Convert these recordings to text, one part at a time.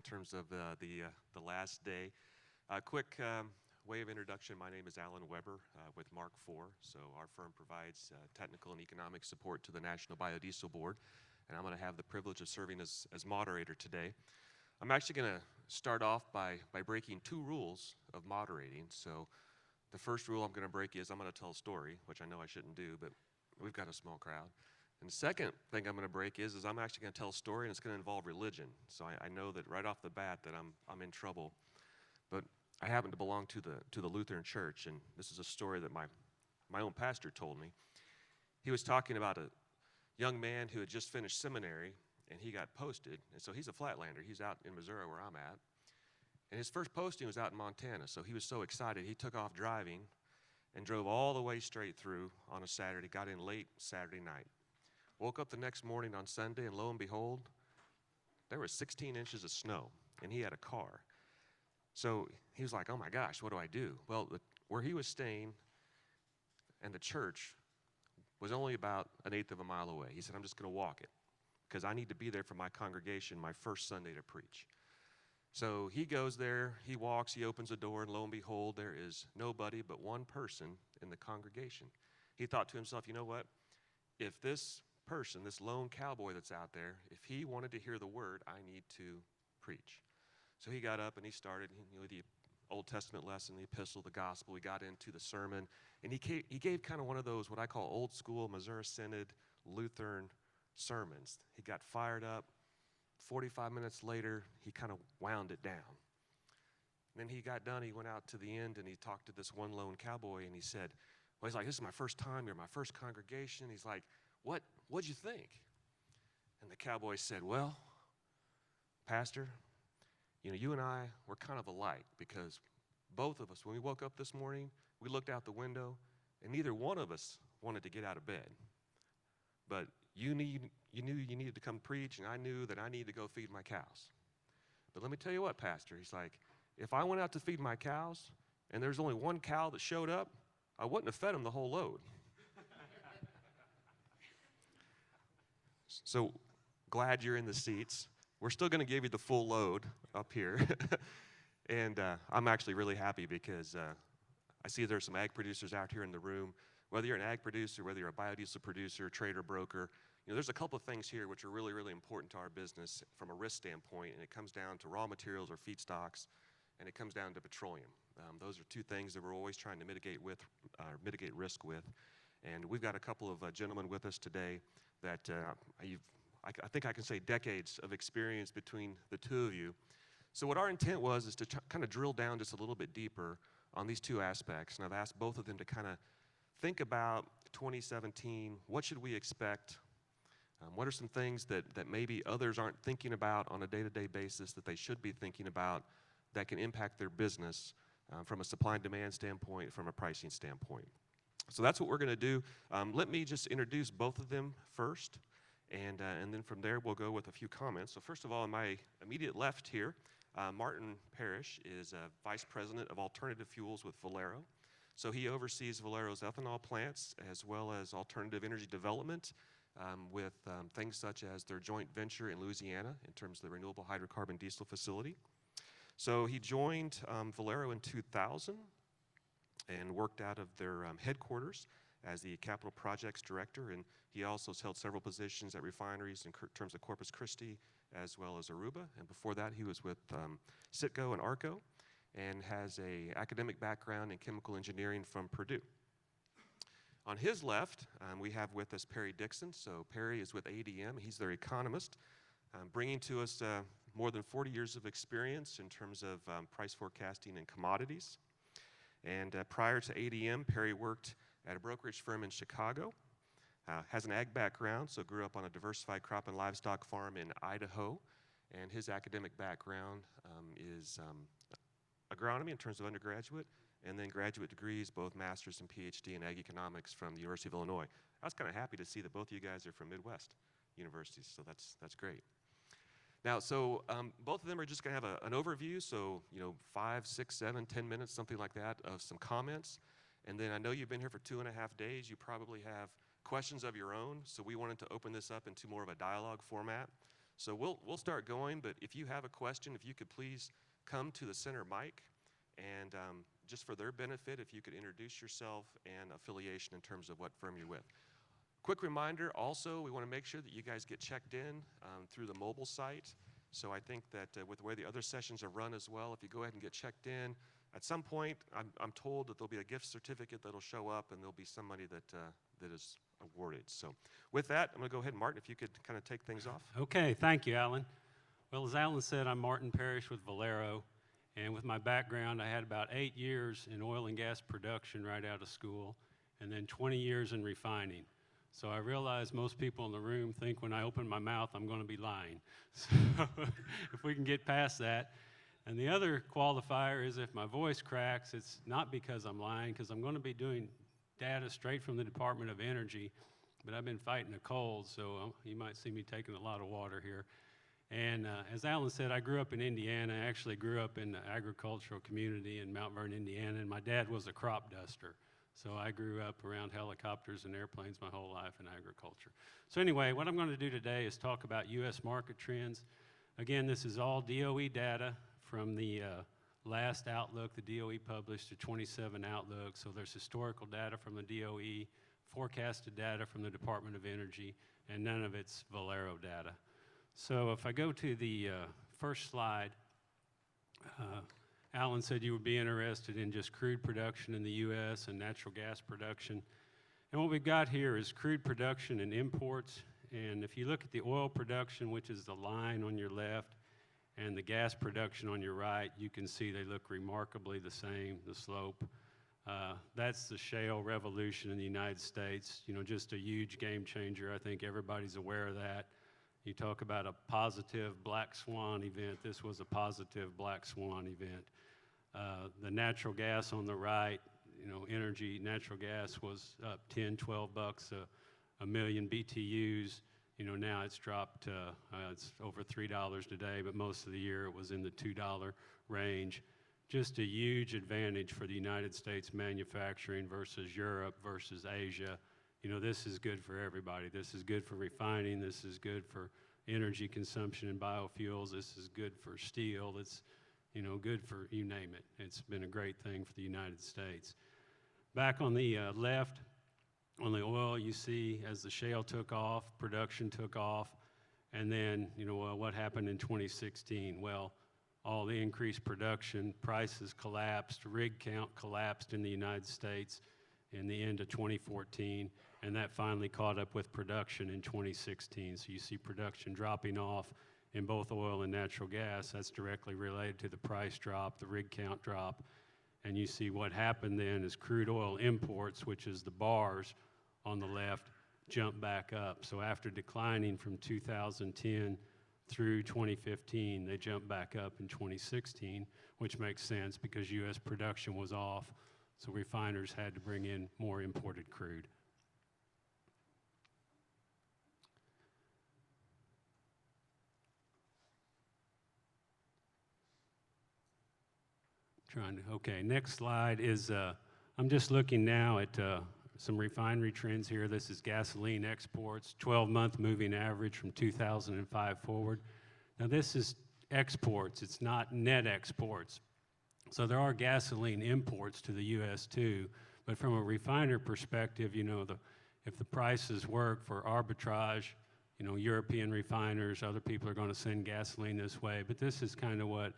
terms of the last day. Quick way of introduction, my name is Alan Weber with Mark IV. So our firm provides technical and economic support to the National Biodiesel Board, and I'm going to have the privilege of serving as moderator today. I'm actually going to start off by breaking two rules of moderating. So the first rule I'm going to break is I'm going to tell a story, which I know I shouldn't do, but we've got a small crowd. And the second thing I'm going to break is I'm actually going to tell a story, and it's going to involve religion. So I know that right off the bat that I'm in trouble. But I happen to belong to the Lutheran Church, and this is a story that my own pastor told me. He was talking about a young man who had just finished seminary, and he got posted. And so he's a flatlander. He's out in Missouri where I'm at. And his first posting was out in Montana, so he was so excited. He took off driving and drove all the way straight through on a Saturday, got in late Saturday night. Woke up the next morning on Sunday, and lo and behold, there was 16 inches of snow, and he had a car. So he was like, oh my gosh, what do I do? Well, where he was staying and the church was only about an eighth of a mile away. He said, I'm just going to walk it because I need to be there for my congregation my first Sunday to preach. So he goes there, he walks, he opens the door, and lo and behold, there is nobody but one person in the congregation. He thought to himself, you know what? If this person, this lone cowboy that's out there, if he wanted to hear the word, I need to preach. So he got up and he started, the Old Testament lesson, the epistle, the gospel. We got into the sermon, and he gave kind of one of those what I call old school Missouri Synod Lutheran sermons. He got fired up. 45 minutes later, he kind of wound it down. And then he got done. He went out to the end, and he talked to this one lone cowboy, and he said, well, he's like, this is my first time. You're my first congregation. He's like, what'd you think? And the cowboy said, well, Pastor, you and I, we're kind of alike because both of us, when we woke up this morning, we looked out the window, and neither one of us wanted to get out of bed. But you knew you needed to come preach, and I knew that I needed to go feed my cows. But let me tell you what, Pastor, he's like, if I went out to feed my cows, and there's only one cow that showed up, I wouldn't have fed him the whole load. So glad you're in the seats. We're still going to give you the full load up here. And I'm actually really happy because I see there's some ag producers out here in the room. Whether you're an ag producer, whether you're a biodiesel producer, trader, broker, there's a couple of things here which are really, really important to our business from a risk standpoint, and it comes down to raw materials or feedstocks, and it comes down to petroleum. Those are two things that we're always trying to mitigate risk with. And we've got a couple of gentlemen with us today that I think I can say decades of experience between the two of you. So what our intent was is to kind of drill down just a little bit deeper on these two aspects. And I've asked both of them to kind of think about 2017. What should we expect? What are some things that maybe others aren't thinking about on a day-to-day basis that they should be thinking about that can impact their business from a supply and demand standpoint, from a pricing standpoint? So that's what we're going to do. Let me just introduce both of them first, and then from there we'll go with a few comments. So first of all, on my immediate left here, Martin Parrish is Vice President of Alternative Fuels with Valero. So he oversees Valero's ethanol plants as well as alternative energy development with things such as their joint venture in Louisiana in terms of the renewable hydrocarbon diesel facility. So he joined Valero in 2000 and worked out of their headquarters as the Capital Projects Director, and he also has held several positions at refineries in terms of Corpus Christi as well as Aruba, and before that he was with Citgo and Arco, and has an academic background in chemical engineering from Purdue. On his left, we have with us Perry Dixon. So Perry is with ADM. He's their economist, bringing to us more than 40 years of experience in terms of price forecasting and commodities. And prior to ADM, Perry worked at a brokerage firm in Chicago, has an ag background, so grew up on a diversified crop and livestock farm in Idaho. And his academic background is agronomy in terms of undergraduate, and then graduate degrees, both master's and PhD in ag economics from the University of Illinois. I was kind of happy to see that both of you guys are from Midwest universities, so that's great. Now, so both of them are just going to have an overview, so 5, 6, 7, 10 minutes, something like that, of some comments. And then I know you've been here for 2.5 days. You probably have questions of your own, so we wanted to open this up into more of a dialogue format. So we'll start going, but if you have a question, if you could please come to the center mic, and just for their benefit, if you could introduce yourself and affiliation in terms of what firm you're with. Quick reminder also, we want to make sure that you guys get checked in through the mobile site. So I think that with the way the other sessions are run as well, if you go ahead and get checked in, at some point, I'm told that there'll be a gift certificate that'll show up, and there'll be somebody that is awarded. So with that, I'm going to go ahead, Martin, if you could kind of take things off. Okay, thank you, Alan. Well, as Alan said, I'm Martin Parrish with Valero, and with my background, I had about 8 years in oil and gas production right out of school, and then 20 years in refining. So I realize most people in the room think when I open my mouth, I'm going to be lying. So if we can get past that. And the other qualifier is if my voice cracks, it's not because I'm lying, because I'm going to be doing data straight from the Department of Energy, but I've been fighting a cold, so you might see me taking a lot of water here. And as Alan said, I grew up in Indiana. I actually grew up in the agricultural community in Mount Vernon, Indiana, and my dad was a crop duster. So I grew up around helicopters and airplanes my whole life in agriculture. So anyway, what I'm going to do today is talk about U.S. market trends. Again, this is all DOE data from the last outlook the DOE published, the 27 outlook. So there's historical data from the DOE, forecasted data from the Department of Energy, and none of it's Valero data. So if I go to the first slide, Alan said you would be interested in just crude production in the U.S. and natural gas production. And what we've got here is crude production and imports. And if you look at the oil production, which is the line on your left, and the gas production on your right, you can see they look remarkably the same, the slope. That's the shale revolution in the United States, you know, just a huge game changer. I think everybody's aware of that. You talk about a positive black swan event. This was a positive black swan event. The natural gas on the right, you know, energy, natural gas was up 10, 12 bucks a million BTUs. You know, now it's dropped, it's over $3 today, but most of the year it was in the $2 range. Just a huge advantage for the United States manufacturing versus Europe versus Asia. You know, this is good for everybody. This is good for refining. This is good for energy consumption and biofuels. This is good for steel. It's, you know, good for you name it. It's been a great thing for the United States. Back on the left, on the oil, you see as the shale took off, production took off, and then, you know, what happened in 2016? Well, all the increased production, prices collapsed, rig count collapsed in the United States in the end of 2014, and that finally caught up with production in 2016. So you see production dropping off in both oil and natural gas. That's directly related to the price drop, the rig count drop. And you see what happened then is crude oil imports, which is the bars on the left, jump back up. So after declining from 2010 through 2015, they jumped back up in 2016, which makes sense because U.S. production was off, so refiners had to bring in more imported crude. Okay, next slide is, I'm just looking now at some refinery trends here. This is gasoline exports, 12-month moving average from 2005 forward. Now this is exports, it's not net exports. So there are gasoline imports to the U.S. too, but from a refiner perspective, you know, if the prices work for arbitrage, you know, European refiners, other people are going to send gasoline this way, but this is kind of what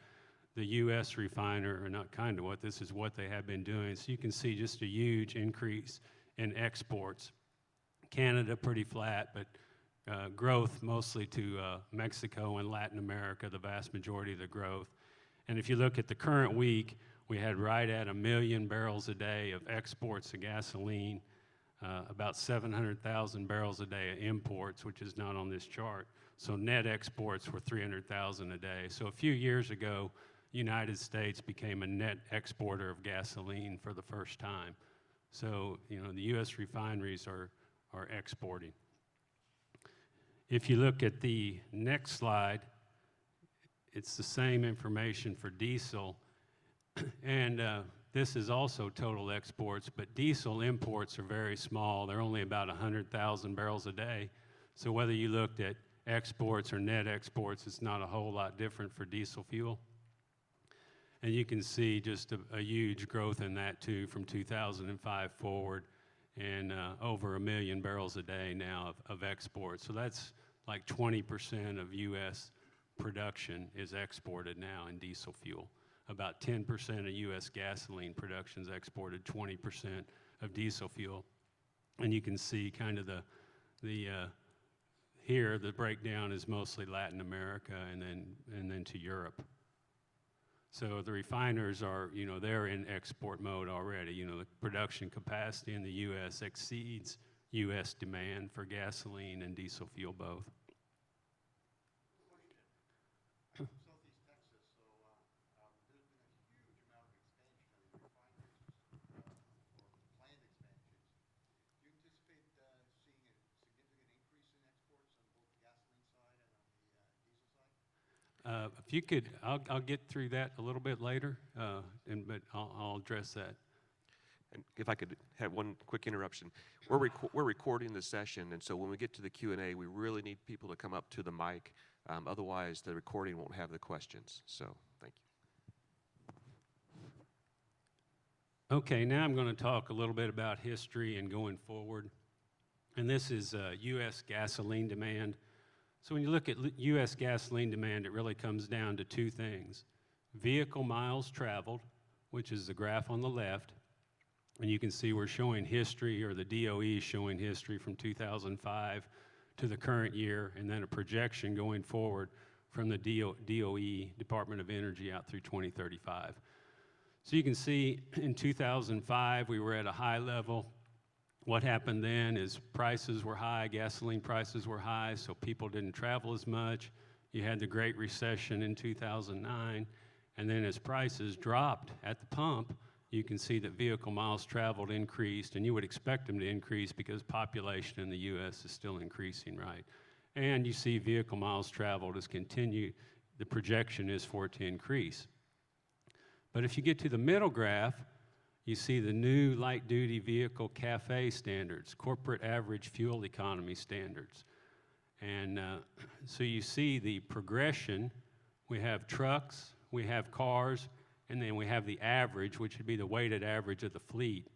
the U.S. refiner, or not kind of what, this is what they have been doing. So you can see just a huge increase in exports. Canada pretty flat, but growth mostly to Mexico and Latin America, the vast majority of the growth. And if you look at the current week, we had right at 1 million barrels a day of exports of gasoline, about 700,000 barrels a day of imports, which is not on this chart. So net exports were 300,000 a day. So a few years ago, United States became a net exporter of gasoline for the first time. So, you know, the U.S. refineries are exporting. If you look at the next slide, it's the same information for diesel. And this is also total exports, but diesel imports are very small. They're only about 100,000 barrels a day. So whether you looked at exports or net exports, it's not a whole lot different for diesel fuel. And you can see just a huge growth in that too from 2005 forward, and over 1 million barrels a day now of exports. So that's like 20% of U.S. production is exported now in diesel fuel. About 10% of U.S. gasoline production is exported, 20% of diesel fuel. And you can see kind of here the breakdown is mostly Latin America and then to Europe. So the refiners are, they're in export mode already. The production capacity in the U.S. exceeds U.S. demand for gasoline and diesel fuel both. Southeast Texas, so there's been a huge amount of expansion of the refineries or planned expansions. Do you anticipate seeing a significant increase in exports on both the gasoline side and on the diesel side? If you could, I'll get through that a little bit later, but I'll address that. And if I could have one quick interruption, we're recording the session, and so when we get to the Q&A, we really need people to come up to the mic. Otherwise, the recording won't have the questions. So, thank you. Okay, now I'm going to talk a little bit about history and going forward. And this is U.S. gasoline demand. So when you look at U.S. gasoline demand, it really comes down to two things. Vehicle miles traveled, which is the graph on the left. And you can see we're showing history, or the DOE is showing history from 2005 to the current year, and then a projection going forward from the DOE, Department of Energy, out through 2035. So you can see in 2005, we were at a high level. What happened then is prices were high, gasoline prices were high, so people didn't travel as much. You had the Great Recession in 2009, and then as prices dropped at the pump, you can see that vehicle miles traveled increased, and you would expect them to increase because population in the U.S. is still increasing, right? And you see vehicle miles traveled has continued. The projection is for it to increase. But if you get to the middle graph, you see the new light-duty vehicle CAFE standards, corporate average fuel economy standards. And so you see the progression. We have trucks, we have cars, and then we have the average, which would be the weighted average of the fleet.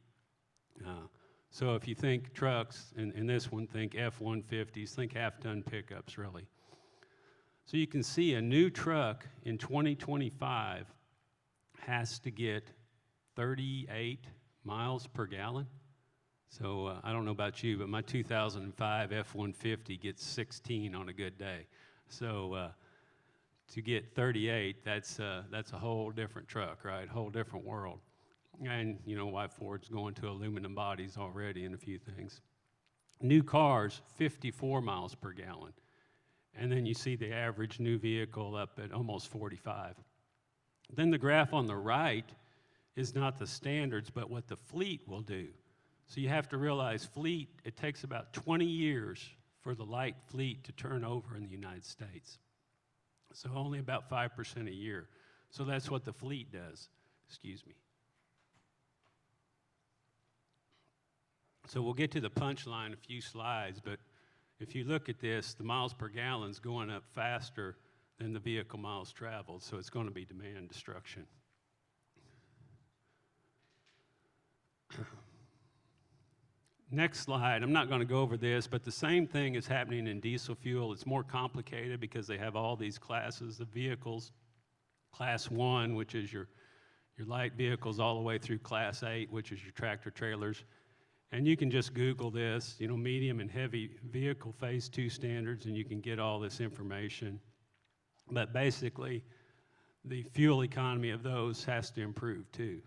So if you think trucks, in this one, think F-150s, think half-ton pickups, really. So you can see a new truck in 2025 has to get 38 miles per gallon. So I don't know about you, but my 2005 F-150 gets 16 on a good day. So to get 38, that's a whole different truck, right? Whole different world. And you know why Ford's going to aluminum bodies already in a few things. New cars, 54 miles per gallon. And then you see the average new vehicle up at almost 45. Then the graph on the right is not the standards, but what the fleet will do. So you have to realize fleet, it takes about 20 years for the light fleet to turn over in the United States. So only about 5% a year. So that's what the fleet does. Excuse me. So we'll get to the punchline in a few slides, but if you look at this, the miles per gallon is going up faster than the vehicle miles traveled, so it's going to be demand destruction. Next slide, I'm not going to go over this, but the same thing is happening in diesel fuel. It's more complicated because they have all these classes of vehicles. Class 1, which is your light vehicles, all the way through Class 8, which is your tractor trailers. And you can just Google this, medium and heavy vehicle phase 2 standards, and you can get all this information. But basically, the fuel economy of those has to improve too.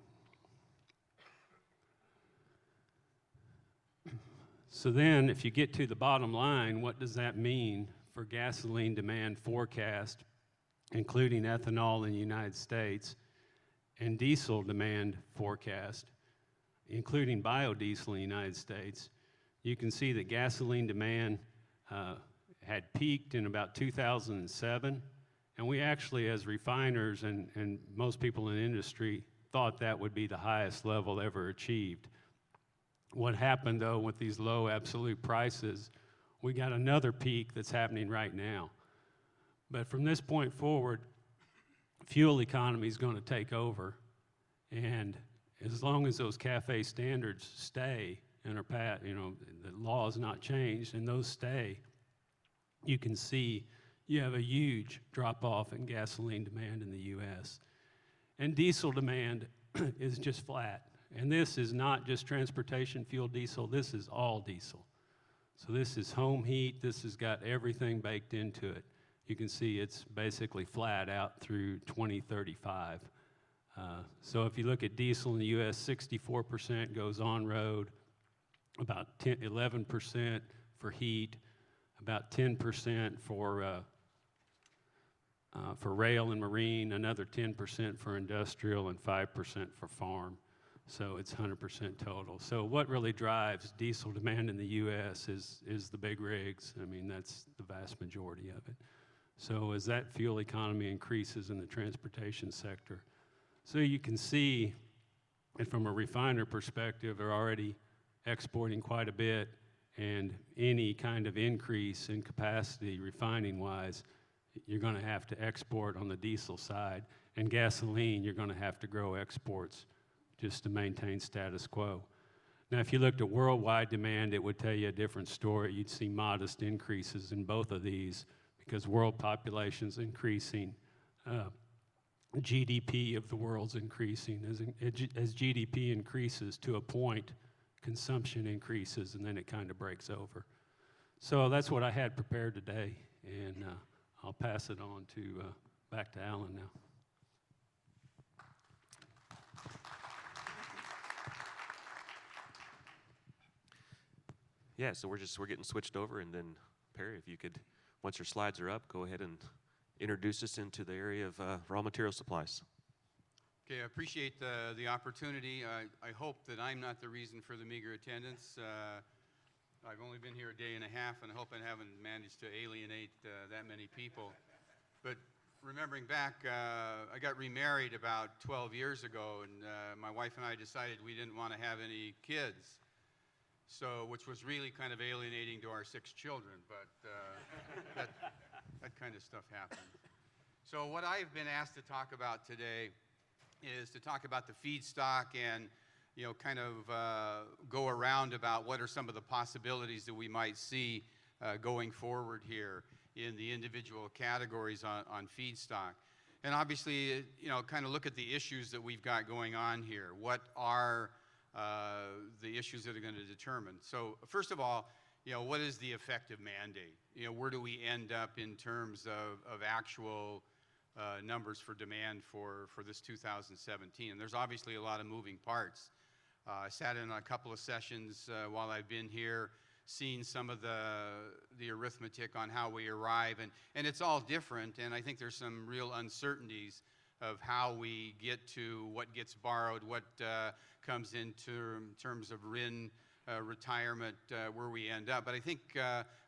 So then, if you get to the bottom line, what does that mean for gasoline demand forecast, including ethanol in the United States, and diesel demand forecast, including biodiesel in the United States? You can see that gasoline demand had peaked in about 2007, and we actually, as refiners and most people in the industry, thought that would be the highest level ever achieved. What happened, though, with these low absolute prices we got another peak that's happening right now. But from this point forward, fuel economy is going to take over, and as long as those CAFE standards stay and are the law is not changed and those stay, you can see you have a huge drop-off in gasoline demand in the U.S. And diesel demand is just flat. And this is not just transportation fuel diesel, this is all diesel. So this is home heat, this has got everything baked into it. You can see it's basically flat out through 2035. So if you look at diesel in the U.S., 64% goes on road, about 11% for heat, about 10% for rail and marine, another 10% for industrial, and 5% for farm. So it's 100% total. So what really drives diesel demand in the U.S. is the big rigs. I mean, that's the vast majority of it. So as that fuel economy increases in the transportation sector, so you can see, and from a refiner perspective, they're already exporting quite a bit, and any kind of increase in capacity refining-wise, you're going to have to export on the diesel side, and gasoline, you're going to have to grow exports just to maintain status quo. Now, if you looked at worldwide demand, it would tell you a different story. You'd see modest increases in both of these because world population's increasing, GDP of the world's increasing. As GDP increases to a point, consumption increases, and then it kind of breaks over. So that's what I had prepared today, and I'll pass it on to back to Alan now. Yeah, so we're getting switched over, and then Perry, if you could, once your slides are up, go ahead and introduce us into the area of raw material supplies. Okay, I appreciate the opportunity. I hope that I'm not the reason for the meager attendance. I've only been here a day and a half, and I hope I haven't managed to alienate that many people. But remembering back, I got remarried about 12 years ago, and my wife and I decided we didn't want to have any kids. So, which was really kind of alienating to our 6 children, but that kind of stuff happened. So what I've been asked to talk about today is to talk about the feedstock and, kind of go around about what are some of the possibilities that we might see going forward here in the individual categories on feedstock. And obviously, kind of look at the issues that we've got going on here. What are the issues that are going to determine? So first of all, what is the effective mandate? Where do we end up in terms of actual numbers for demand for this 2017? And there's obviously a lot of moving parts. I sat in a couple of sessions while I've been here, seen some of the arithmetic on how we arrive, and it's all different, and I think there's some real uncertainties of how we get to what gets borrowed, what comes into terms of RIN retirement, where we end up. But I think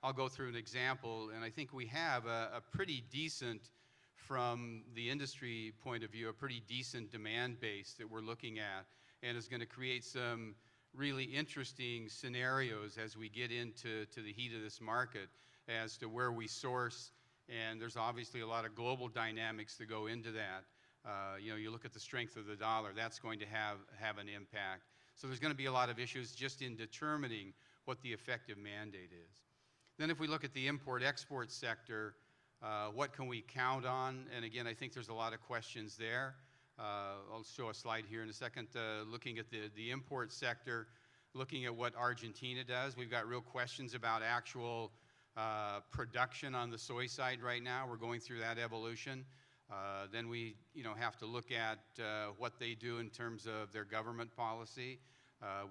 I'll go through an example, and I think we have a pretty decent, from the industry point of view, a pretty decent demand base that we're looking at, and is going to create some really interesting scenarios as we get into the heat of this market as to where we source, and there's obviously a lot of global dynamics that go into that. You look at the strength of the dollar, that's going to have an impact. So there's going to be a lot of issues just in determining what the effective mandate is. Then if we look at the import-export sector, what can we count on? And again, I think there's a lot of questions there. I'll show a slide here in a second, looking at the import sector, looking at what Argentina does. We've got real questions about actual production on the soy side right now. We're going through that evolution. Then we have to look at what they do in terms of their government policy.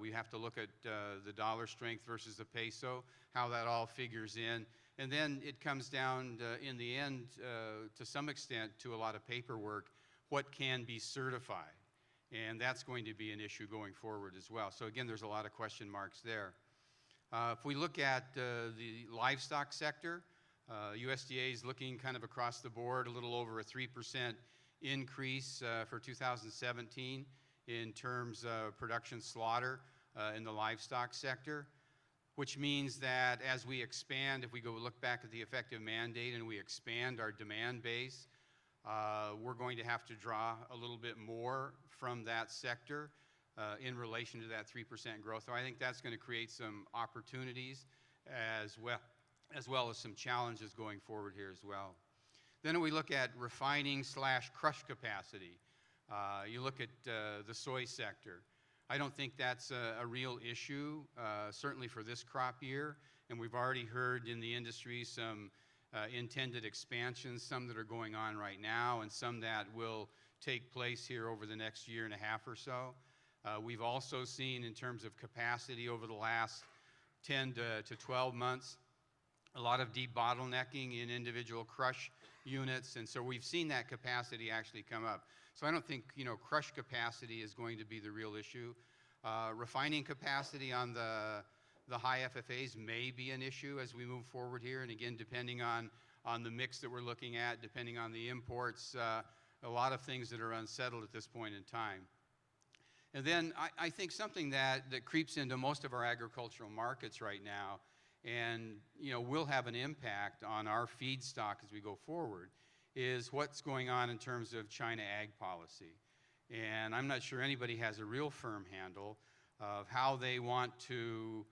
We have to look at the dollar strength versus the peso, how that all figures in. And then it comes down, in the end, to some extent, to a lot of paperwork, what can be certified. And that's going to be an issue going forward as well. So again, there's a lot of question marks there. If we look at the livestock sector, USDA is looking kind of across the board, a little over a 3% increase for 2017 in terms of production slaughter in the livestock sector. which means that as we expand, if we go look back at the effective mandate and we expand our demand base, we're going to have to draw a little bit more from that sector in relation to that 3% growth. So I think that's going to create some opportunities as well as some challenges going forward here as well. Then we look at refining / crush capacity. You look at the soy sector. I don't think that's a real issue, certainly for this crop year. And we've already heard in the industry some intended expansions, some that are going on right now, and some that will take place here over the next year and a half or so. We've also seen, in terms of capacity over the last 10 to 12 months, a lot of debottlenecking in individual crush units, and so we've seen that capacity actually come up. So I don't think, crush capacity is going to be the real issue. Refining capacity on the high FFAs may be an issue as we move forward here, and again, depending on the mix that we're looking at, depending on the imports, a lot of things that are unsettled at this point in time. And then I think something that creeps into most of our agricultural markets right now, and will have an impact on our feedstock as we go forward, is what's going on in terms of China ag policy. And I'm not sure anybody has a real firm handle of how they want to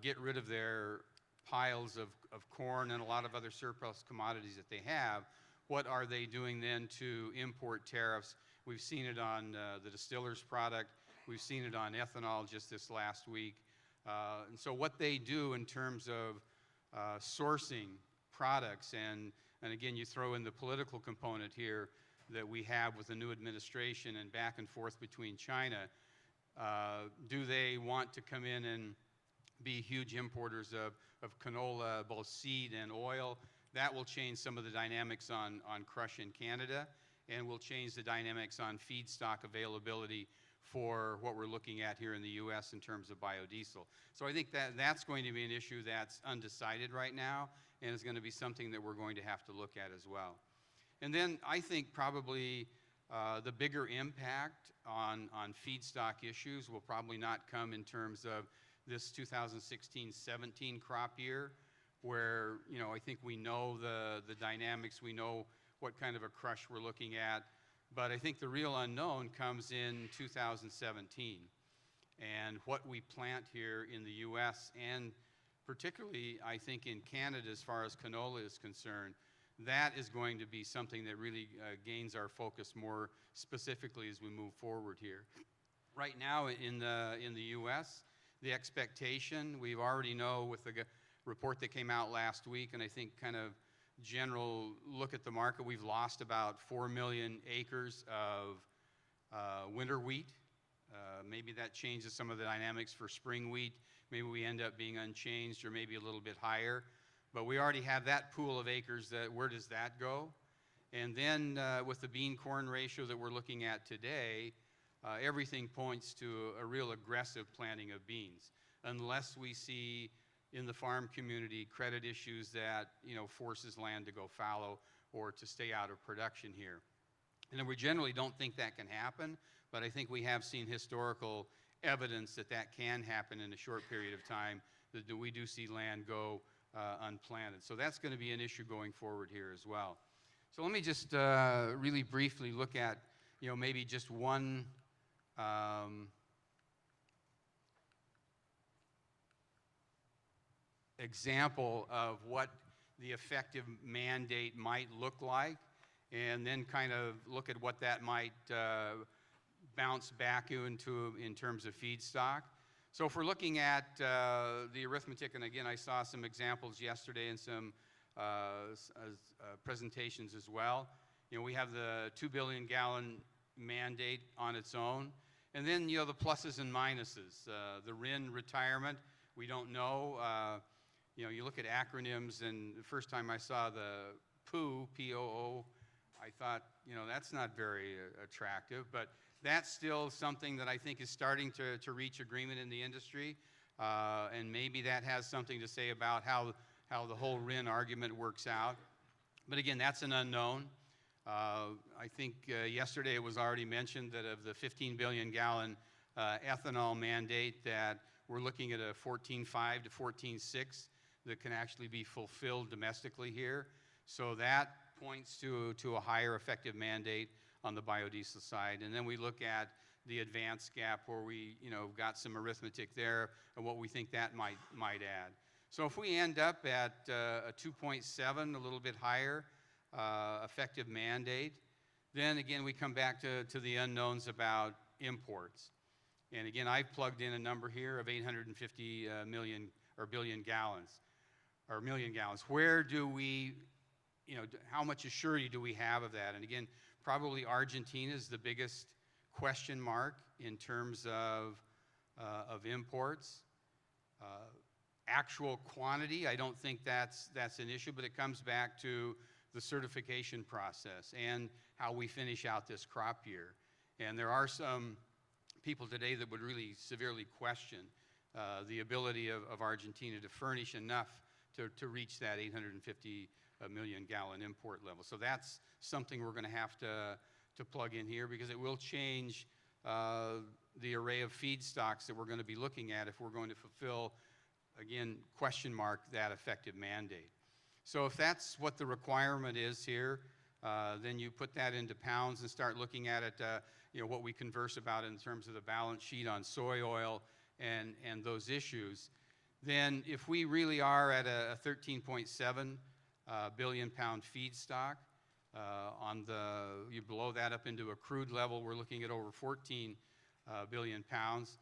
get rid of their piles of corn and a lot of other surplus commodities that they have. What are they doing then to import tariffs? We've seen it on the distiller's product. We've seen it on ethanol just this last week. And so what they do in terms of sourcing products, and again, you throw in the political component here that we have with the new administration and back and forth between China, do they want to come in and be huge importers of canola, both seed and oil? That will change some of the dynamics on crush in Canada, and will change the dynamics on feedstock availability for what we're looking at here in the U.S. in terms of biodiesel. So I think that's going to be an issue that's undecided right now, and is going to be something that we're going to have to look at as well. And then I think probably the bigger impact on feedstock issues will probably not come in terms of this 2016-17 crop year, where I think we know the dynamics, we know what kind of a crush we're looking at, but I think the real unknown comes in 2017, and what we plant here in the U.S. and particularly I think in Canada as far as canola is concerned. That is going to be something that really gains our focus more specifically as we move forward here. Right now in the U.S., the expectation, we already know with the report that came out last week, and I think kind of general look at the market, we've lost about 4 million acres of winter wheat. Maybe that changes some of the dynamics for spring wheat. Maybe we end up being unchanged or maybe a little bit higher. But we already have that pool of acres. Where does that go? And then with the bean-corn ratio that we're looking at today, everything points to a real aggressive planting of beans, unless we see in the farm community credit issues that forces land to go fallow or to stay out of production here. And we generally don't think that can happen, but I think we have seen historical evidence that can happen in a short period of time, that we do see land go unplanted. So that's going to be an issue going forward here as well. So let me just really briefly look at maybe just one example of what the effective mandate might look like, and then kind of look at what that might bounce back into in terms of feedstock. So if we're looking at the arithmetic, and again, I saw some examples yesterday and some presentations as well. We have the 2 billion gallon mandate on its own, and then the pluses and minuses. The RIN retirement, we don't know. You look at acronyms, and the first time I saw the POO, P-O-O, I thought, that's not very attractive, but that's still something that I think is starting to reach agreement in the industry, and maybe that has something to say about how the whole RIN argument works out. But again, that's an unknown. I think yesterday it was already mentioned that of the 15 billion gallon ethanol mandate, that we're looking at a 14.5 to 14.6 that can actually be fulfilled domestically here. So that points to a higher effective mandate on the biodiesel side. And then we look at the advanced gap where we, got some arithmetic there and what we think that might add. So if we end up at a 2.7, a little bit higher effective mandate, then again we come back to the unknowns about imports. And again, I've plugged in a number here of 850 million or billion gallons, or million gallons. Where do we, how much surety do we have of that? And again, probably Argentina is the biggest question mark in terms of imports. Actual quantity, I don't think that's an issue, but it comes back to the certification process and how we finish out this crop year. And there are some people today that would really severely question the ability of Argentina to furnish enough to reach that 850 million gallon import level. So that's something we're going to have to plug in here, because it will change the array of feedstocks that we're going to be looking at if we're going to fulfill, again, question mark, that effective mandate. So if that's what the requirement is here, then you put that into pounds and start looking at it, what we converse about in terms of the balance sheet on soy oil and those issues. Then if we really are at a 13.7 billion pound feedstock, you blow that up into a crude level, we're looking at over 14 billion pounds.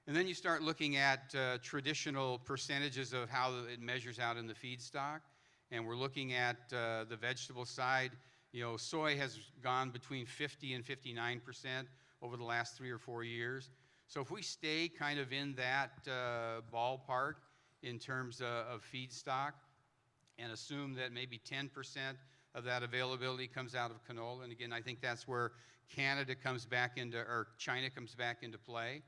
And then you start looking at traditional percentages of how it measures out in the feedstock. And we're looking at the vegetable side. Soy has gone between 50 and 59% over the last 3 or 4 years. So if we stay kind of in that ballpark in terms of feedstock, and assume that maybe 10% of that availability comes out of canola, and again, I think that's where China comes back into play.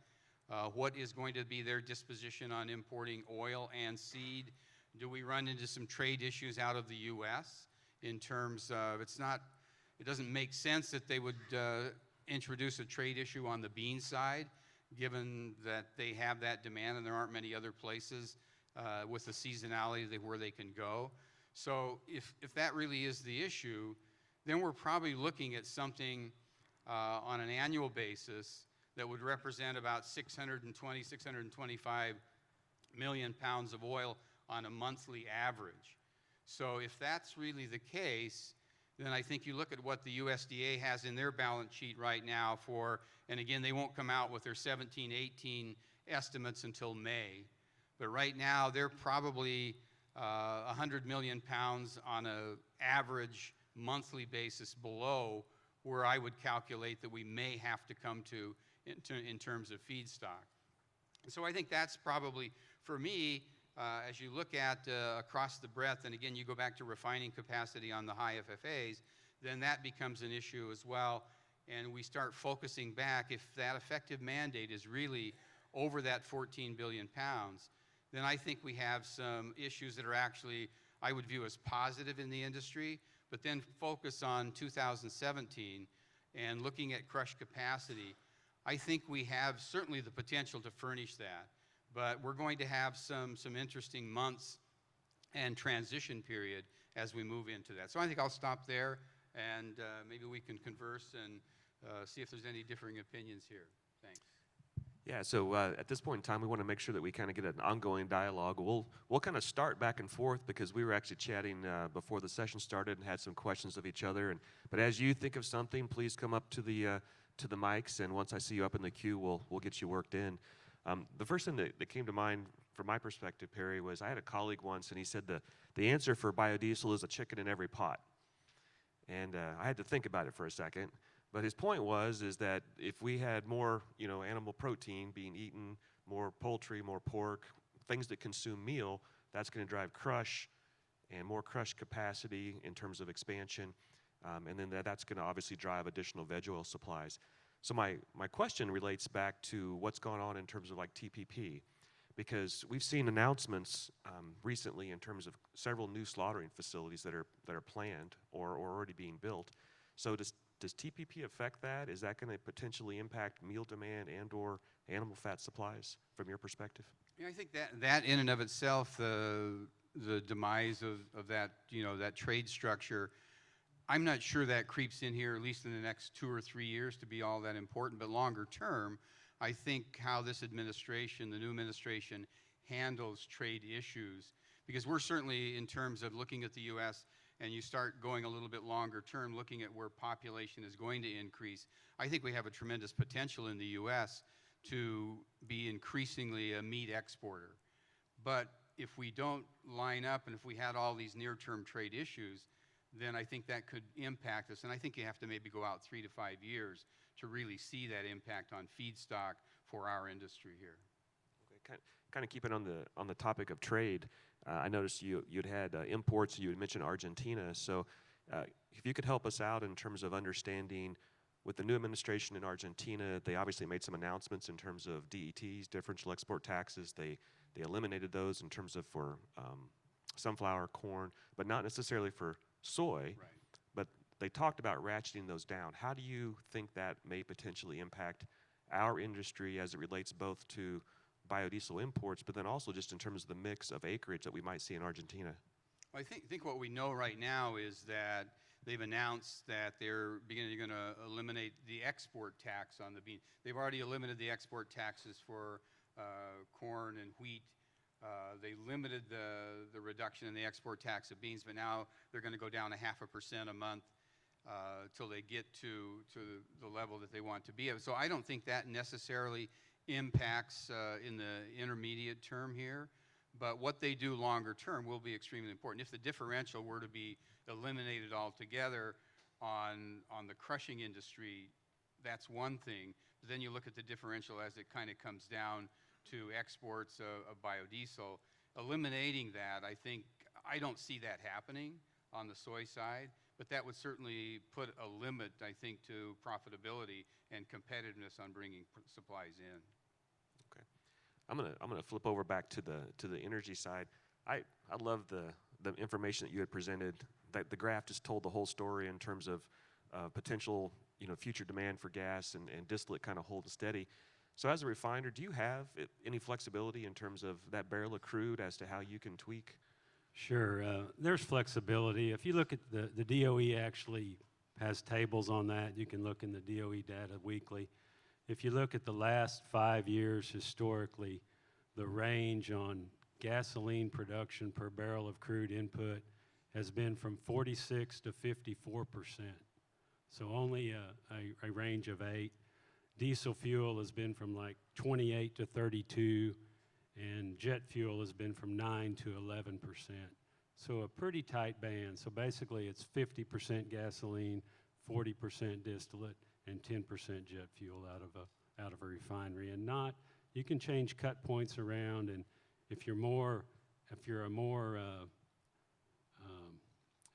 What is going to be their disposition on importing oil and seed? Do we run into some trade issues out of the U.S. in terms of it doesn't make sense that they would introduce a trade issue on the bean side, given that they have that demand and there aren't many other places with the seasonality where they can go. So if that really is the issue, then we're probably looking at something on an annual basis that would represent about 625 million pounds of oil on a monthly average. So if that's really the case, then I think you look at what the USDA has in their balance sheet right now and again, they won't come out with their 17, 18 estimates until May, but right now they're probably 100 million pounds on an average monthly basis below where I would calculate that we may have to come to in terms of feedstock. And so I think that's probably, for me, as you look at across the breadth, and again, you go back to refining capacity on the high FFAs, then that becomes an issue as well. And we start focusing back, if that effective mandate is really over that 14 billion pounds, then I think we have some issues that are actually, I would view as positive in the industry, but then focus on 2017 and looking at crush capacity. I think we have certainly the potential to furnish that. But we're going to have some interesting months and transition period as we move into that. So I think I'll stop there, and maybe we can converse and see if there's any differing opinions here. Thanks. Yeah, so at this point in time, we want to make sure that we kind of get an ongoing dialogue. We'll kind of start back and forth because we were actually chatting before the session started and had some questions of each other. But as you think of something, please come up to the mics, and once I see you up in the queue, we'll get you worked in. The first thing that came to mind from my perspective, Perry, was I had a colleague once, and he said the answer for biodiesel is a chicken in every pot. And I had to think about it for a second. But his point is that if we had more, animal protein being eaten, more poultry, more pork, things that consume meal, that's going to drive crush and more crush capacity in terms of expansion. And then that's going to obviously drive additional veg oil supplies. So my question relates back to what's gone on in terms of like TPP, because we've seen announcements recently in terms of several new slaughtering facilities that are planned or already being built. So Does TPP affect that? Is that going to potentially impact meal demand and/or animal fat supplies from your perspective? Yeah, I think that in and of itself, the demise of that, that trade structure, I'm not sure that creeps in here, at least in the next 2 or 3 years, to be all that important. But longer term, I think how this administration, the new administration, handles trade issues, because we're certainly, in terms of looking at the U.S., and you start going a little bit longer term, looking at where population is going to increase, I think we have a tremendous potential in the U.S. to be increasingly a meat exporter. But if we don't line up, and if we had all these near-term trade issues, then I think that could impact us. And I think you have to maybe go out 3 to 5 years to really see that impact on feedstock for our industry here. Okay, kind of keeping on the topic of trade, I noticed you'd had imports. You had mentioned Argentina. So if you could help us out in terms of understanding, with the new administration in Argentina, they obviously made some announcements in terms of DETs, differential export taxes. They eliminated those in terms of for sunflower, corn, but not necessarily for soy. Right. But they talked about ratcheting those down. How do you think that may potentially impact our industry as it relates both to biodiesel imports, but then also just in terms of the mix of acreage that we might see in Argentina? I think what we know right now is that they've announced that they're going to eliminate the export tax on the bean. They've already eliminated the export taxes for corn and wheat. They limited the reduction in the export tax of beans, but now they're going to go down 0.5% a month till they get to the level that they want to be at. So I don't think that necessarily impacts in the intermediate term here, but what they do longer term will be extremely important. If the differential were to be eliminated altogether on the crushing industry, that's one thing. But then you look at the differential as it kind of comes down to exports of biodiesel. Eliminating that, I don't see that happening on the soy side, but that would certainly put a limit, I think, to profitability and competitiveness on bringing supplies in. Okay, I'm gonna flip over back to the energy side. I love the information that you had presented. That the graph just told the whole story in terms of potential, future demand for gas and distillate kind of holding steady. So as a refiner, do you have any flexibility in terms of that barrel of crude as to how you can tweak? Sure, there's flexibility. If you look at the DOE actually has tables on that. You can look in the DOE data weekly. If you look at the last 5 years historically, the range on gasoline production per barrel of crude input has been from 46 to 54%. So only a range of 8. Diesel fuel has been from like 28 to 32, and jet fuel has been from 9 to 11%. So a pretty tight band. So basically it's 50% gasoline, 40% distillate, and 10% jet fuel out of a refinery. And you can change cut points around, and if you're a more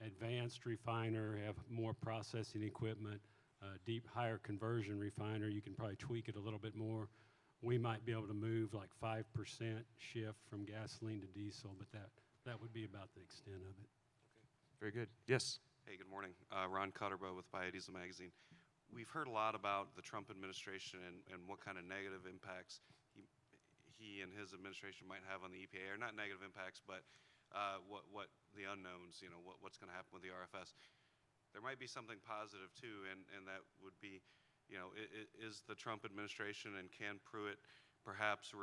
advanced refiner, have more processing equipment, higher conversion refiner, you can probably tweak it a little bit more. We might be able to move like 5% shift from gasoline to diesel, but that would be about the extent of it. Okay, very good. Yes. Hey, good morning. Ron Cutterbo with Biodiesel Magazine. We've heard a lot about the Trump administration and what kind of negative impacts he and his administration might have on the EPA, or not negative impacts, but what the unknowns, what's going to happen with the RFS. There might be something positive too, and that would be, is the Trump administration and can Pruitt perhaps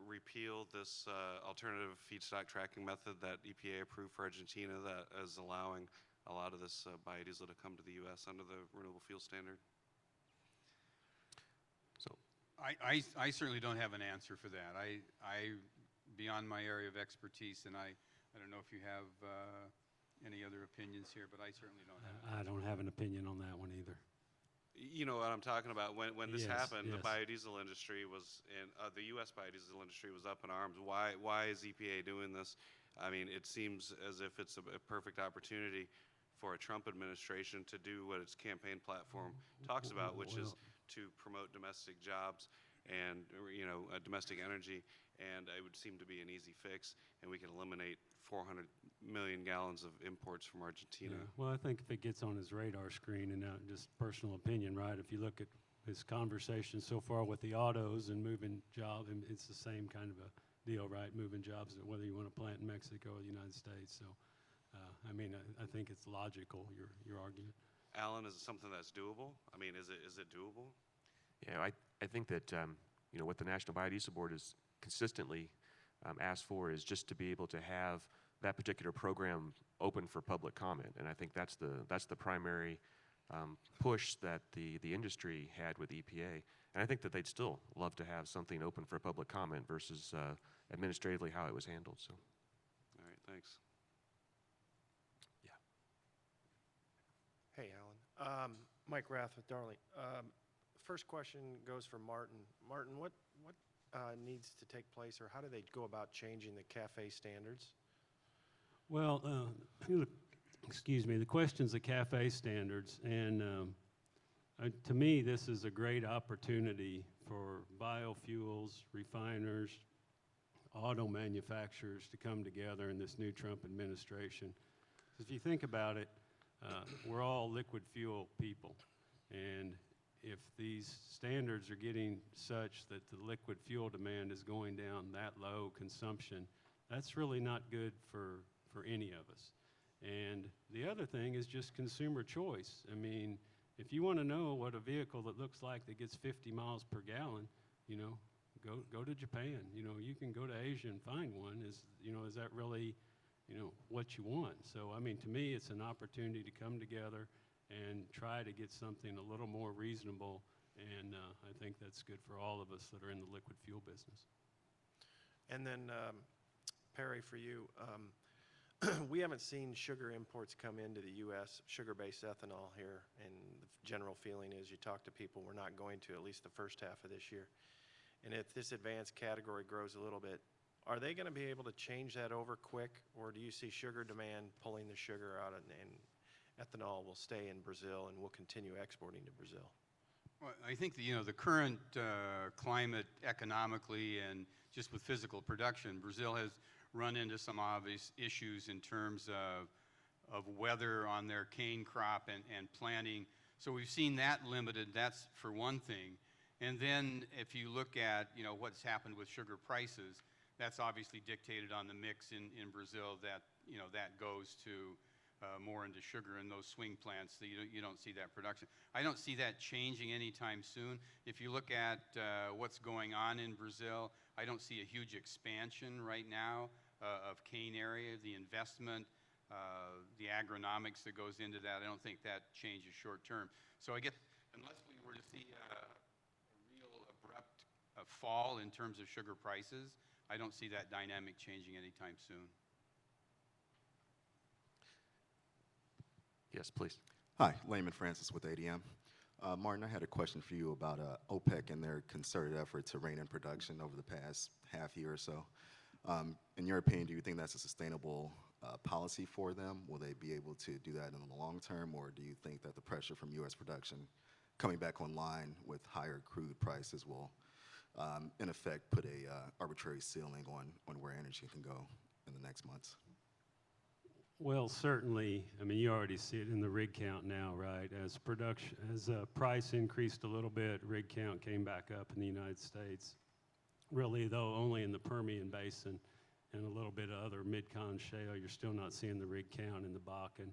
repeal this alternative feedstock tracking method that EPA approved for Argentina that is allowing a lot of this biodiesel to come to the U.S. under the renewable fuel standard? So I certainly don't have an answer for that. I beyond my area of expertise, and I don't know if you have any other opinions here, but I certainly don't have. I don't have an opinion on that one either. You know what I'm talking about. When this Yes, happened, yes. the biodiesel industry the U.S. biodiesel industry was up in arms. Why is EPA doing this? I mean, it seems as if it's a perfect opportunity for a Trump administration to do what its campaign platform talks about, which is to promote domestic jobs and domestic energy. And it would seem to be an easy fix, and we can eliminate 400 million gallons of imports from Argentina. Yeah. Well, I think if it gets on his radar screen, and just personal opinion, right? If you look at his conversation so far with the autos and moving jobs, and it's the same kind of a deal, right? Moving jobs, whether you want to plant in Mexico or the United States. So, I mean, I think it's logical, your argument. Alan, is it something that's doable? I mean, is it doable? Yeah, I think that what the National Biodiesel Board has consistently asked for is just to be able to have that particular program open for public comment, and I think that's the primary push that the industry had with EPA, and I think that they'd still love to have something open for public comment versus administratively how it was handled. So, All right, thanks. Hey, Alan. Mike Rath with Darling. First question goes for Martin. Martin, what needs to take place, or how do they go about changing the CAFE standards? Well, excuse me, the question's the CAFE standards, and to me, this is a great opportunity for biofuels, refiners, auto manufacturers to come together in this new Trump administration. If you think about it, we're all liquid fuel people, and if these standards are getting such that the liquid fuel demand is going down that low consumption, that's really not good for any of us. And the other thing is just consumer choice. I mean, if you want to know what a vehicle that looks like that gets 50 miles per gallon, go to Japan. You can go to Asia and find one. Is that really what you want? So, I mean, to me, it's an opportunity to come together and try to get something a little more reasonable, and I think that's good for all of us that are in the liquid fuel business. And then, Perry, for you, we haven't seen sugar imports come into the U.S., sugar-based ethanol here, and the general feeling is you talk to people, we're not going to, at least the first half of this year. And if this advanced category grows a little bit, are they going to be able to change that over quick, or do you see sugar demand pulling the sugar out and ethanol will stay in Brazil and we'll continue exporting to Brazil? Well, I think the current climate economically and just with physical production, Brazil has run into some obvious issues in terms of weather on their cane crop and planting. So we've seen that limited. That's for one thing. And then if you look at what's happened with sugar prices, that's obviously dictated on the mix in Brazil that that goes to more into sugar in those swing plants. So you don't see that production. I don't see that changing anytime soon. If you look at what's going on in Brazil, I don't see a huge expansion right now of cane area. The investment, the agronomics that goes into that, I don't think that changes short term. So I guess unless we were to see a real abrupt fall in terms of sugar prices, I don't see that dynamic changing anytime soon. yes, please. Hi, Layman Francis with ADM. Martin, I had a question for you about OPEC and their concerted effort to rein in production over the past half year or so. In your opinion, do you think that's a sustainable policy for them? Will they be able to do that in the long term, or do you think that the pressure from U.S. production coming back online with higher crude prices will, in effect, put a arbitrary ceiling on where energy can go in the next months? Well, certainly. I mean, you already see it in the rig count now, right? As price increased a little bit, rig count came back up in the United States. Really, though, only in the Permian Basin and a little bit of other Mid-Con shale. You're still not seeing the rig count in the Bakken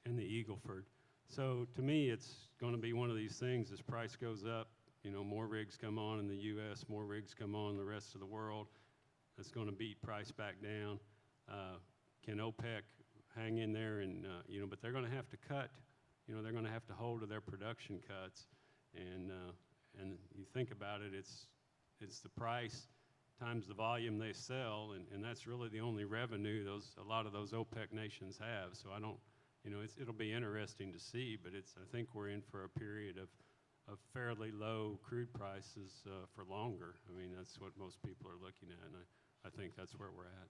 and the Eagle Ford. So to me, it's going to be one of these things. As price goes up, more rigs come on in the U.S., more rigs come on in the rest of the world. That's going to beat price back down. Can OPEC hang in there? And but they're going to have to cut. They're going to have to hold to their production cuts. And you think about it, it's the price times the volume they sell, and that's really the only revenue a lot of those OPEC nations have. So I don't, it'll be interesting to see, but I think we're in for a period of fairly low crude prices for longer. I mean, that's what most people are looking at, and I think that's where we're at.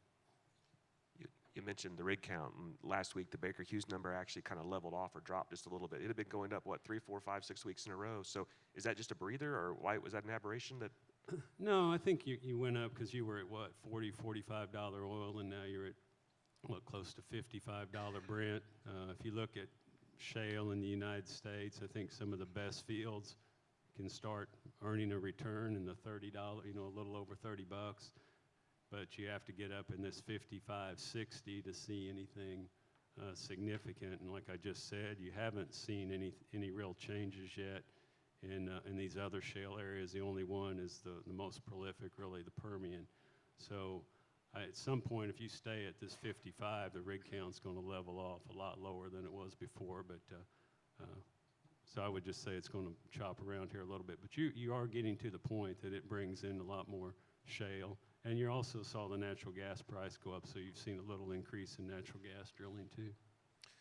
You mentioned the rig count, and last week the Baker Hughes number actually kind of leveled off or dropped just a little bit. It had been going up, 3, 4, 5, 6 weeks in a row. So is that just a breather, or why was that an aberration? That No, I think you went up because you were at $40, $45 oil, and now you're at close to $55 Brent. If you look at shale in the United States, I think some of the best fields can start earning a return in the $30, a little over 30 bucks. But you have to get up in this 55, 60 to see anything significant. And like I just said, you haven't seen any real changes yet in these other shale areas. The only one is the most prolific, really, the Permian. So at some point, if you stay at this 55, the rig count's going to level off a lot lower than it was before. But so I would just say it's going to chop around here a little bit. But you are getting to the point that it brings in a lot more shale. And you also saw the natural gas price go up, so you've seen a little increase in natural gas drilling too.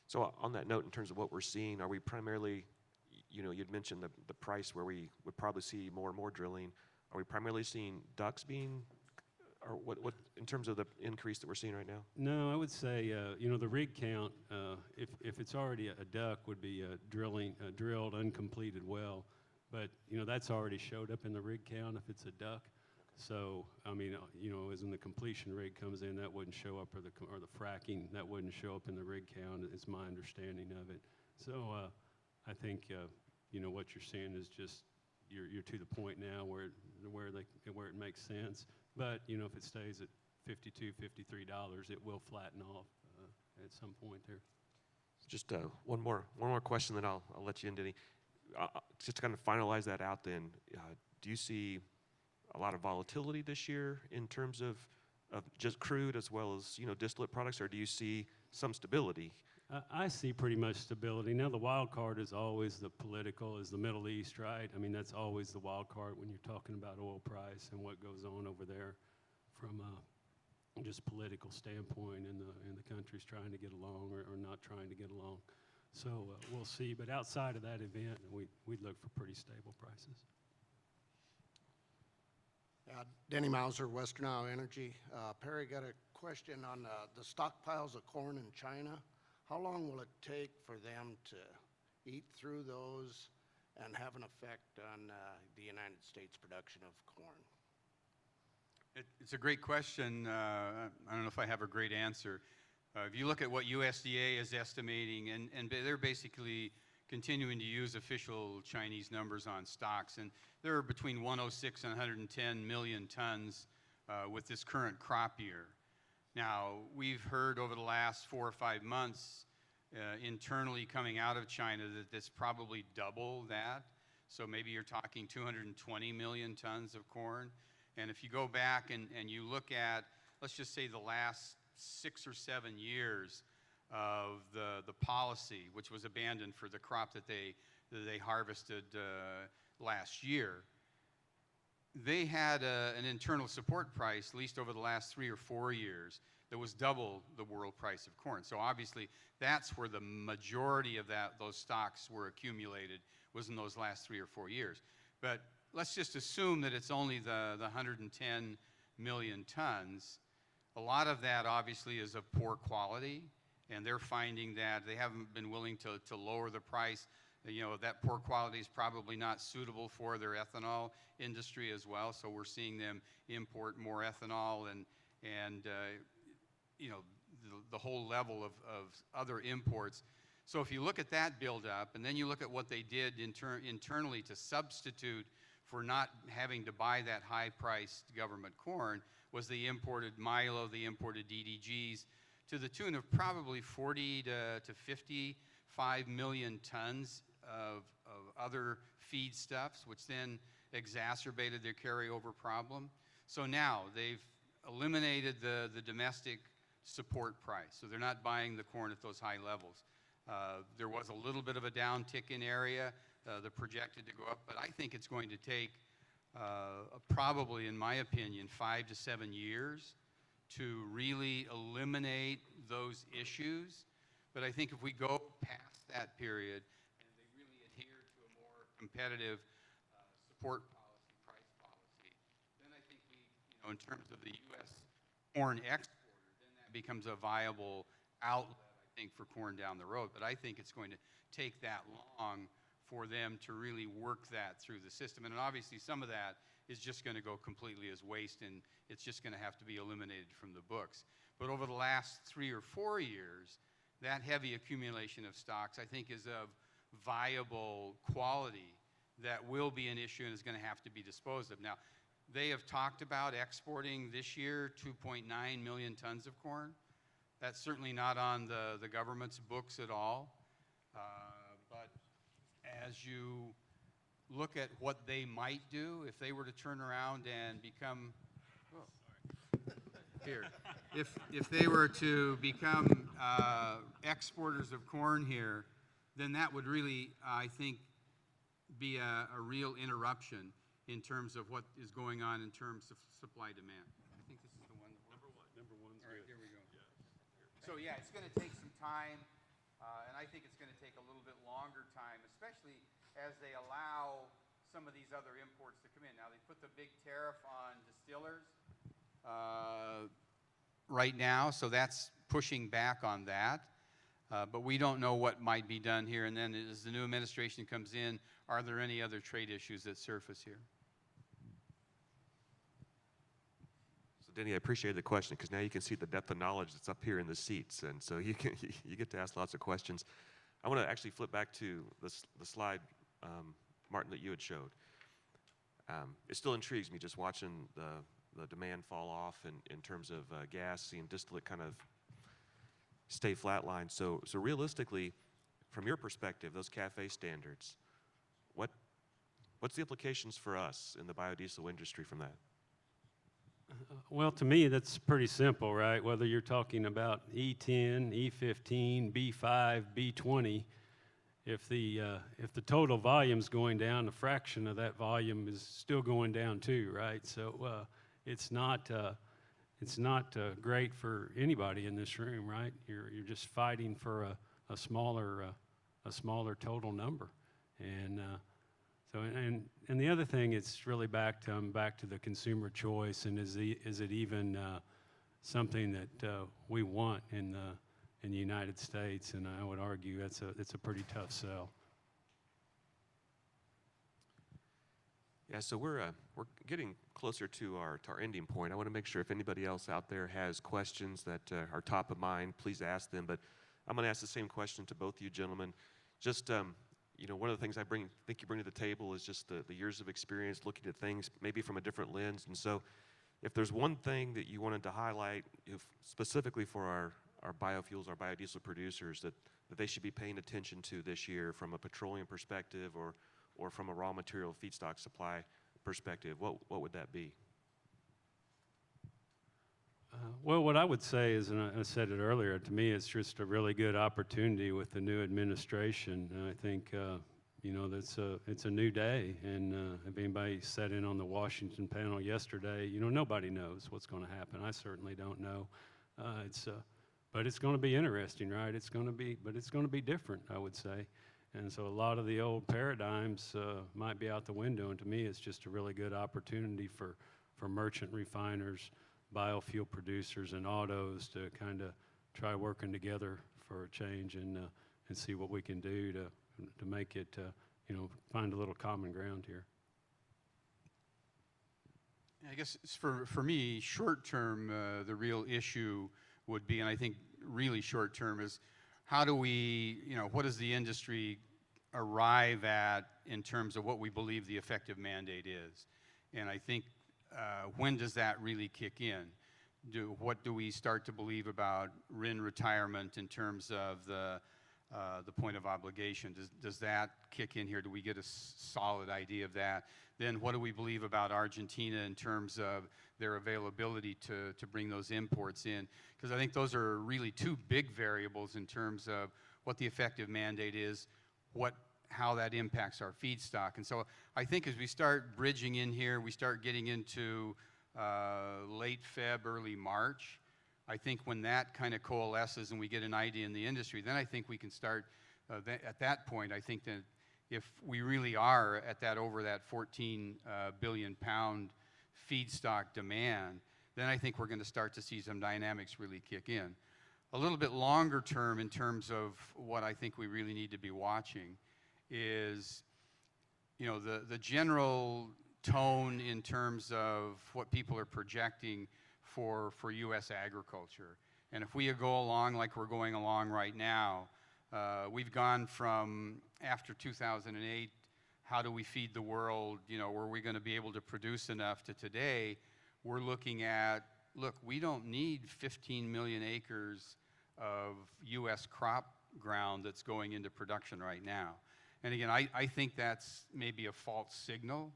So on that note, in terms of what we're seeing, are we primarily, you'd mentioned the price where we would probably see more and more drilling. Are we primarily seeing DUCs being, or what in terms of the increase that we're seeing right now? No, I would say, the rig count, if it's already a DUC, would be a drilled, uncompleted well. But, that's already showed up in the rig count if it's a DUC. So, I mean, as when the completion rig comes in, that wouldn't show up, or the fracking, that wouldn't show up in the rig count, is my understanding of it. So, I think, what you're seeing is just, you're to the point now where it makes sense. But, if it stays at $52, $53, it will flatten off at some point there. Just one more question, then I'll let you into any. Just to kind of finalize that out, then, do you see a lot of volatility this year in terms of just crude as well as distillate products, or do you see some stability? I see pretty much stability. Now the wild card is always the Middle East, right? I mean, that's always the wild card when you're talking about oil price and what goes on over there from just political standpoint, and the country's trying to get along or not trying to get along. So we'll see. But outside of that event, we'd look for pretty stable prices. Denny Mauser, Western Iowa Energy. Perry, got a question on the stockpiles of corn in China. How long will it take for them to eat through those and have an effect on the United States production of corn? It's a great question. I don't know if I have a great answer. If you look at what USDA is estimating, and they're basically continuing to use official Chinese numbers on stocks, and there are between 106 and 110 million tons with this current crop year. Now, we've heard over the last 4 or 5 months internally coming out of China that it's probably double that. So maybe you're talking 220 million tons of corn. And if you go back and you look at, let's just say the last 6 or 7 years of the policy, which was abandoned for the crop that they harvested last year, they had an internal support price, at least over the last 3 or 4 years, that was double the world price of corn. So obviously, that's where the majority of those stocks were accumulated, was in those last 3 or 4 years. But let's just assume that it's only the 110 million tons. A lot of that obviously is of poor quality, and they're finding that they haven't been willing to lower the price. That poor quality is probably not suitable for their ethanol industry as well, so we're seeing them import more ethanol and the whole level of other imports. So if you look at that buildup, and then you look at what they did internally to substitute for not having to buy that high-priced government corn, was they imported milo, they imported DDGs, to the tune of probably 40 to 55 million tons of other feedstuffs, which then exacerbated their carryover problem. So now they've eliminated the domestic support price, so they're not buying the corn at those high levels. There was a little bit of a downtick in area, they're projected to go up, but I think it's going to take probably, in my opinion, 5 to 7 years to really eliminate those issues. But I think if we go past that period and they really adhere to a more competitive support policy, price policy, then I think in terms of the U.S. corn exporter, then that becomes a viable outlet, I think, for corn down the road. But I think it's going to take that long for them to really work that through the system. And obviously some of that is just going to go completely as waste, and it's just going to have to be eliminated from the books. But over the last 3 or 4 years, that heavy accumulation of stocks, I think, is of viable quality that will be an issue and is going to have to be disposed of. Now, they have talked about exporting this year 2.9 million tons of corn. That's certainly not on the government's books at all. But as you look at what they might do, if they were to turn around and become, here, if they were to become exporters of corn here, then that would really, I think, be a real interruption in terms of what is going on in terms of supply demand. I think this is the one. Number one's All right, good. here we go. So yeah, it's going to take some time, and I think it's going to take a little bit longer time, especially as they allow some of these other imports to come in. Now, they put the big tariff on distillers right now, so that's pushing back on that. But we don't know what might be done here. And then as the new administration comes in, are there any other trade issues that surface here? So Denny, I appreciate the question because now you can see the depth of knowledge that's up here in the seats, and so you get to ask lots of questions. I want to actually flip back to the slide, Martin, that you had showed. It still intrigues me just watching the demand fall off in terms of gas, seeing distillate kind of stay flatlined. So realistically, from your perspective, those CAFE standards, what's the implications for us in the biodiesel industry from that? Well, to me, that's pretty simple, right? Whether you're talking about E10, E15, B5, B20, if the total volume's going down, a fraction of that volume is still going down too, right? So it's not great for anybody in this room, right? You're just fighting for a smaller total number, and and the other thing, it's really back to the consumer choice, and is it even something that we want in the United States? And I would argue it's a pretty tough sell. Yeah, so we're getting closer to our ending point. I want to make sure if anybody else out there has questions that are top of mind, please ask them. But I'm going to ask the same question to both you gentlemen. Just one of the things I think you bring to the table is just the years of experience looking at things maybe from a different lens. And so, if there's one thing that you wanted to highlight, specifically for our biofuels, our biodiesel producers, that they should be paying attention to this year from a petroleum perspective or from a raw material feedstock supply perspective, what would that be? Well, what I would say is, and I said it earlier, to me it's just a really good opportunity with the new administration. And I think, it's a new day. And if anybody sat in on the Washington panel yesterday, nobody knows what's going to happen. I certainly don't know. But it's going to be interesting, right? It's going to be different, I would say. And so a lot of the old paradigms might be out the window. And to me, it's just a really good opportunity for merchant refiners, biofuel producers, and autos to kind of try working together for a change and see what we can do to make it, find a little common ground here. I guess for me, short term, the real issue would be, and I think really short term, is how do we, what does the industry arrive at in terms of what we believe the effective mandate is? And I think when does that really kick in? What do we start to believe about RIN retirement in terms of the point of obligation? Does that kick in here? Do we get a solid idea of that? Then what do we believe about Argentina in terms of their availability to bring those imports in? Because I think those are really two big variables in terms of what the effective mandate is, how that impacts our feedstock. And so I think as we start bridging in here, we start getting into late Feb, early March, I think when that kind of coalesces and we get an idea in the industry, then I think we can start, at that point, I think that if we really are at over that 14 billion pound feedstock demand, then I think we're going to start to see some dynamics really kick in. A little bit longer term in terms of what I think we really need to be watching is, you know, the general tone in terms of what people are projecting for U.S. agriculture. And if we go along like we're going along right now, we've gone from after 2008, how do we feed the world, you know, were we going to be able to produce enough, to today, we're looking at, look, we don't need 15 million acres of U.S. crop ground that's going into production right now. And again, I think that's maybe a false signal,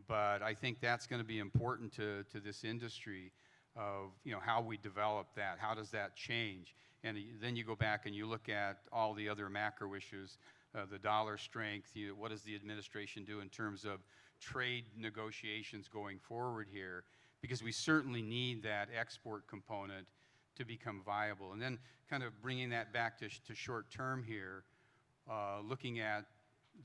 but I think that's going to be important to this industry of, you know, how we develop that, how does that change? And then you go back and you look at all the other macro issues, the dollar strength, what does the administration do in terms of trade negotiations going forward here? Because we certainly need that export component to become viable. And then kind of bringing that back to short term here, looking at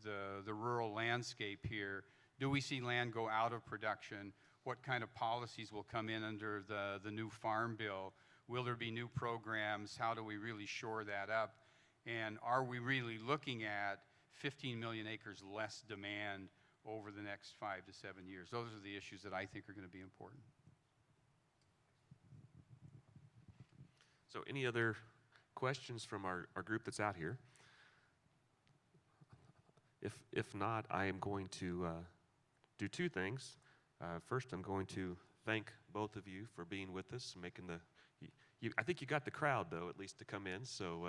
the rural landscape here, do we see land go out of production? What kind of policies will come in under the new farm bill? Will there be new programs? How do we really shore that up? And are we really looking at 15 million acres less demand over the next 5 to 7 years? Those are the issues that I think are going to be important. So any other questions from our group that's out here? If not, I am going to do two things. First, I'm going to thank both of you for being with us, making the, I think you got the crowd, though, at least to come in, so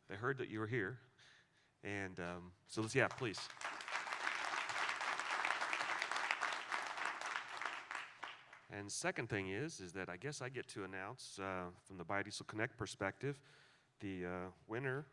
they heard that you were here. And so let's, yeah, please. And second thing is that I guess I get to announce, from the Biodiesel Connect perspective, the winner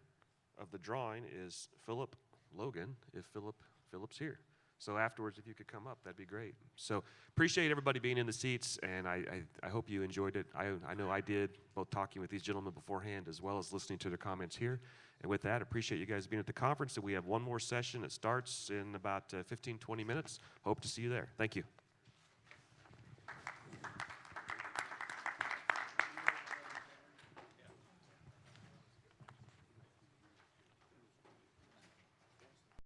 of the drawing is Philip Logan, if Philip's here. So afterwards, if you could come up, that'd be great. So appreciate everybody being in the seats, and I hope you enjoyed it. I know I did, both talking with these gentlemen beforehand as well as listening to their comments here. And with that, appreciate you guys being at the conference, and we have one more session that starts in about 15, 20 minutes. Hope to see you there. Thank you.